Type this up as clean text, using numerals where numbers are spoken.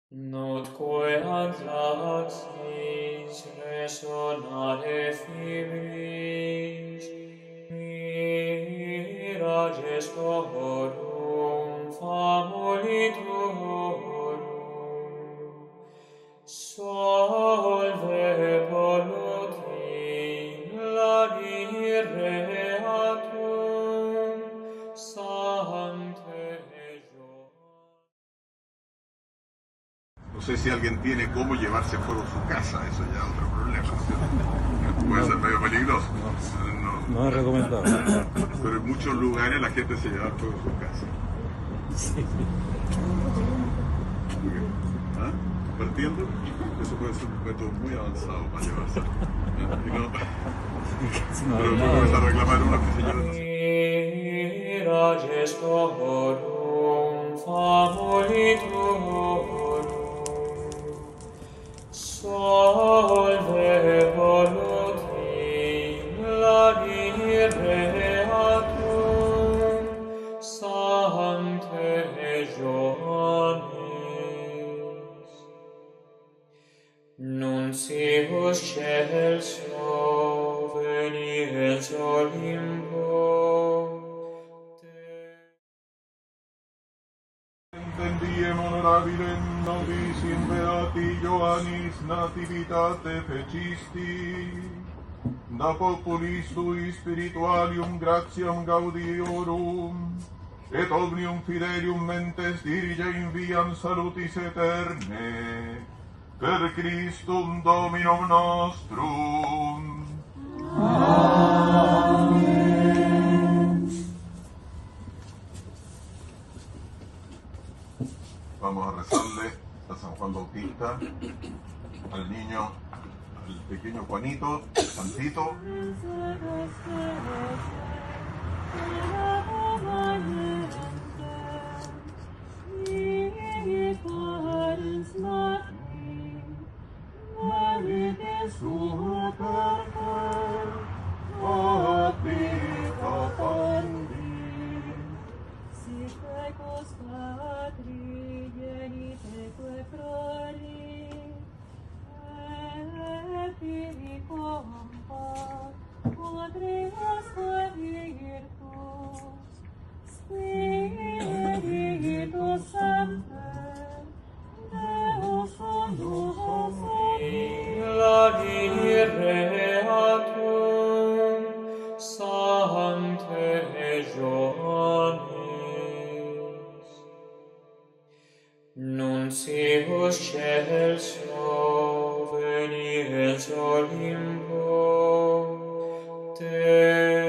Notque ad laxis resonare fibris, mira gestorum famolitorum, solve voluti lagireatum, sancte No sé si alguien tiene cómo llevarse fuego a su casa, eso ya es otro problema, ¿no? Puede ser medio peligroso. No es recomendable. Pero en muchos lugares la gente se lleva fuego a su casa. Sí. ¿Ah? Partiendo, eso puede ser un método muy avanzado para llevarse. Pero después comienza a reclamar uno que se lleva. Mira gestorum famolitorum, solve voluti lagireatum, sancte Johannes. Nuncius Celso venies Olimpo, Intendiem honorabilem nobis in beati Ioannis nativitate fecisti, da populis tui spiritualium gratiam gaudiorum, et omnium fidelium mentes dirige in viam salutis eterne, per Christum Dominum nostrum. Vamos a rezarle a San Juan Bautista, al niño, al pequeño Juanito, Santito. Spiritus Sancte, Deus unus lagireatum, sancte Johannes. Nuncius Celso venies Olimpo, te